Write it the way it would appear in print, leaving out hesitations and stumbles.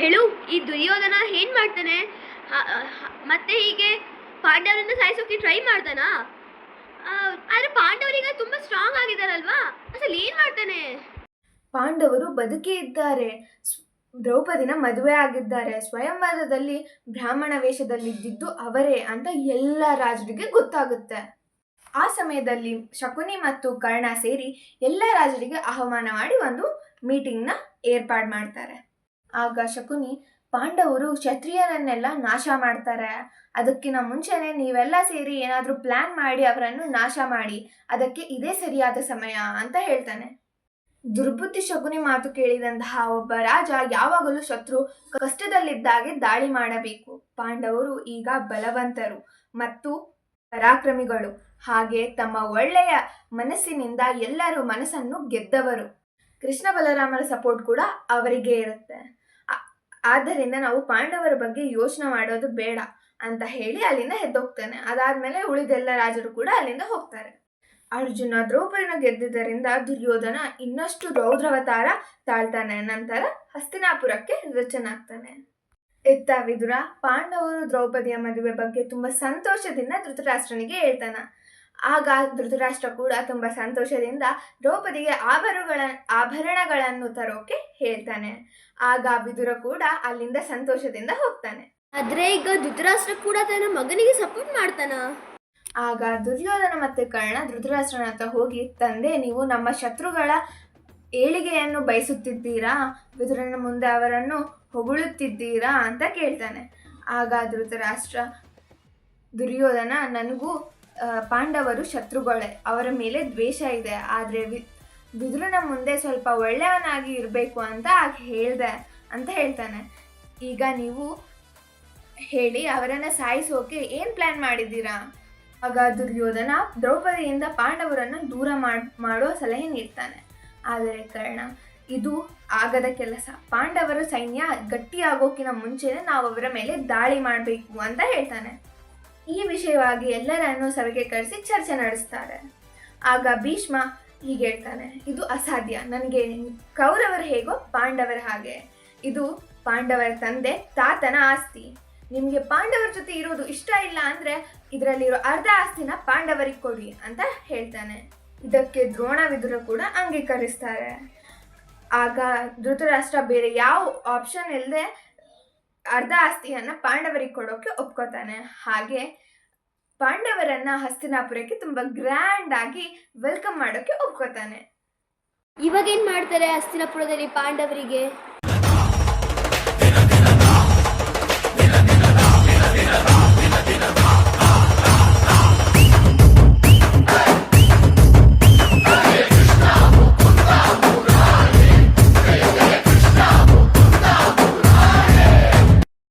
ಹೇಳು, ಈ ದುರ್ಯೋಧನ ಏನ್ ಮಾಡ್ತಾನೆ? ಮತ್ತೆ ಹೀಗೆ ಪಾಂಡವರನ್ನ ಸಾಯಿಸೋಕೆ ಟ್ರೈ ಮಾಡ್ತಾನಾ? ಆದ್ರೆ ಪಾಂಡವರೀಗ ತುಂಬಾ ಸ್ಟ್ರಾಂಗ್ ಆಗಿದಾರಲ್ವಾ, ಅಸలు ಏನ್ ಮಾಡ್ತಾನೆ? ಪಾಂಡವರು ಬದುಕಿ ಇದ್ದಾರೆ. ದ್ರೌಪದಿನ ಮದುವೆ ಆಗಿದ್ದಾರೆ. ಸ್ವಯಂವರದಲ್ಲಿ ಬ್ರಾಹ್ಮಣ ವೇಷದಲ್ಲಿದ್ದಿದ್ದು ಅವರೇ ಅಂತ ಎಲ್ಲ ರಾಜರಿಗೆ ಗೊತ್ತಾಗುತ್ತೆ. ಆ ಸಮಯದಲ್ಲಿ ಶಕುನಿ ಮತ್ತು ಕರ್ಣ ಸೇರಿ ಎಲ್ಲ ರಾಜರಿಗೆ ಆಹ್ವಾನ ಮಾಡಿ ಒಂದು ಮೀಟಿಂಗ್ನ ಏರ್ಪಾಡು ಮಾಡ್ತಾರೆ. ಆಗ ಶಕುನಿ, ಪಾಂಡವರು ಕ್ಷತ್ರಿಯರನ್ನೆಲ್ಲ ನಾಶ ಮಾಡ್ತಾರೆ, ಅದಕ್ಕಿಂತ ಮುಂಚೆನೆ ನೀವೆಲ್ಲ ಸೇರಿ ಏನಾದರೂ ಪ್ಲಾನ್ ಮಾಡಿ ಅವರನ್ನು ನಾಶ ಮಾಡಿ, ಅದಕ್ಕೆ ಇದೇ ಸರಿಯಾದ ಸಮಯ ಅಂತ ಹೇಳ್ತಾನೆ. ದುರ್ಬುದ್ಧಿ ಶಕುನಿ ಮಾತು ಕೇಳಿದಂತಹ ಒಬ್ಬ ರಾಜ ಯಾವಾಗಲೂ ಶತ್ರು ಕಷ್ಟದಲ್ಲಿದ್ದಾಗೆ ದಾಳಿ ಮಾಡಬೇಕು. ಪಾಂಡವರು ಈಗ ಬಲವಂತರು ಮತ್ತು ಪರಾಕ್ರಮಿಗಳು, ಹಾಗೆ ತಮ್ಮ ಒಳ್ಳೆಯ ಮನಸ್ಸಿನಿಂದ ಎಲ್ಲರೂ ಮನಸ್ಸನ್ನು ಗೆದ್ದವರು. ಕೃಷ್ಣ ಬಲರಾಮರ ಸಪೋರ್ಟ್ ಕೂಡ ಅವರಿಗೆ ಇರುತ್ತೆ. ಆದ್ದರಿಂದ ನಾವು ಪಾಂಡವರ ಬಗ್ಗೆ ಯೋಚನೆ ಮಾಡೋದು ಬೇಡ ಅಂತ ಹೇಳಿ ಅಲ್ಲಿಂದ ಎದ್ದೋಗ್ತಾನೆ. ಅದಾದ್ಮೇಲೆ ಉಳಿದೆಲ್ಲ ರಾಜರು ಕೂಡ ಅಲ್ಲಿಂದ ಹೋಗ್ತಾರೆ. ಅರ್ಜುನ ದ್ರೌಪದಿನ ಗೆದ್ದಿದ್ದರಿಂದ ದುರ್ಯೋಧನ ಇನ್ನಷ್ಟು ರೌದ್ರಾವತಾರ ತಾಳ್ತಾನೆ. ನಂತರ ಹಸ್ತಿನಾಪುರಕ್ಕೆ ರಚನಾಗ್ತಾನೆ. ಇತ್ತ ವಿದುರ ಪಾಂಡವರು ದ್ರೌಪದಿಯ ಮದುವೆ ಬಗ್ಗೆ ತುಂಬಾ ಸಂತೋಷದಿಂದ ಧೃತರಾಷ್ಟ್ರನಿಗೆ ಹೇಳ್ತಾನ. ಆಗ ಧೃತರಾಷ್ಟ್ರ ಕೂಡ ತುಂಬಾ ಸಂತೋಷದಿಂದ ದ್ರೌಪದಿಗೆ ಆಭರಣಗಳನ್ನು ತರೋಕೆ ಹೇಳ್ತಾನೆ. ಆಗ ವಿದುರ ಕೂಡ ಅಲ್ಲಿಂದ ಸಂತೋಷದಿಂದ ಹೋಗ್ತಾನೆ. ಆದ್ರೆ ಈಗ ಧೃತರಾಷ್ಟ್ರ ಕೂಡ ತನ್ನ ಮಗನಿಗೆ ಸಪೋರ್ಟ್ ಮಾಡ್ತಾನ. ಆಗ ದುರ್ಯೋಧನ ಮತ್ತೆ ಕರ್ಣ ಧೃತರಾಷ್ಟ್ರನ ಹತ್ರ ಹೋಗಿ, ತಂದೆ, ನೀವು ನಮ್ಮ ಶತ್ರುಗಳ ಏಳಿಗೆಯನ್ನು ಬಯಸುತ್ತಿದ್ದೀರಾ? ವಿದುರನ ಮುಂದೆ ಅವರನ್ನು ಹೊಗಳುತ್ತಿದ್ದೀರಾ ಅಂತ ಕೇಳ್ತಾನೆ. ಆಗ ಧೃತರಾಷ್ಟ್ರ, ದುರ್ಯೋಧನ, ನನಗೂ ಪಾಂಡವರು ಶತ್ರುಗಳೇ, ಅವರ ಮೇಲೆ ದ್ವೇಷ ಇದೆ, ಆದರೆ ವಿದುರನ ಮುಂದೆ ಸ್ವಲ್ಪ ಒಳ್ಳೆಯವನಾಗಿ ಇರಬೇಕು ಅಂತ ಹೇಳ್ದೆ ಅಂತ ಹೇಳ್ತಾನೆ. ಈಗ ನೀವು ಹೇಳಿ, ಅವರನ್ನು ಸಾಯಿಸೋಕೆ ಏನು ಪ್ಲ್ಯಾನ್ ಮಾಡಿದ್ದೀರಾ? ಆಗ ದುರ್ಯೋಧನ ದ್ರೌಪದಿಯಿಂದ ಪಾಂಡವರನ್ನು ದೂರ ಮಾಡೋ ಸಲಹೆ ನೀಡ್ತಾನೆ. ಆದರೆ ಕರ್ಣ, ಇದು ಆಗದ ಕೆಲಸ, ಪಾಂಡವರ ಸೈನ್ಯ ಗಟ್ಟಿಯಾಗೋಕ್ಕಿಂತ ಮುಂಚೆನೇ ನಾವು ಅವರ ಮೇಲೆ ದಾಳಿ ಮಾಡಬೇಕು ಅಂತ ಹೇಳ್ತಾನೆ. ಈ ವಿಷಯವಾಗಿ ಎಲ್ಲರನ್ನು ಸಭೆಗೆ ಕರೆಸಿ ಚರ್ಚೆ ನಡೆಸ್ತಾರೆ. ಆಗ ಭೀಷ್ಮ ಹೀಗೆ ಹೇಳ್ತಾನೆ, ಇದು ಅಸಾಧ್ಯ, ನನಗೆ ಕೌರವರು ಹೇಗೋ ಪಾಂಡವರ ಹಾಗೆ, ಇದು ಪಾಂಡವರ ತಂದೆ ತಾತನ ಆಸ್ತಿ, ನಿಮಗೆ ಪಾಂಡವರ ಜೊತೆ ಇರೋದು ಇಷ್ಟ ಇಲ್ಲ ಅಂದರೆ ಇದರಲ್ಲಿರೋ ಅರ್ಧ ಆಸ್ತಿನ ಪಾಂಡವರಿಗೆ ಕೊಡಿ ಅಂತ ಹೇಳ್ತಾನೆ. ಇದಕ್ಕೆ ದ್ರೋಣ ವಿದುರ ಕೂಡ ಅಂಗೀಕರಿಸ್ತಾರೆ. ಆಗ ಧೃತರಾಷ್ಟ್ರ ಬೇರೆ ಯಾವ ಆಪ್ಷನ್ ಇಲ್ಲದೆ ಅರ್ಧ ಆಸ್ತಿಯನ್ನು ಪಾಂಡವರಿಗೆ ಕೊಡೋಕೆ ಒಪ್ಕೋತಾನೆ. ಹಾಗೆ ಪಾಂಡವರನ್ನ ಹಸ್ತಿನಾಪುರಕ್ಕೆ ತುಂಬಾ ಗ್ರ್ಯಾಂಡ್ ಆಗಿ ವೆಲ್ಕಮ್ ಮಾಡೋಕೆ ಒಪ್ಕೋತಾನೆ. ಇವಾಗ ಏನ್ ಮಾಡ್ತಾರೆ ಹಸ್ತಿನಾಪುರದಲ್ಲಿ ಪಾಂಡವರಿಗೆ?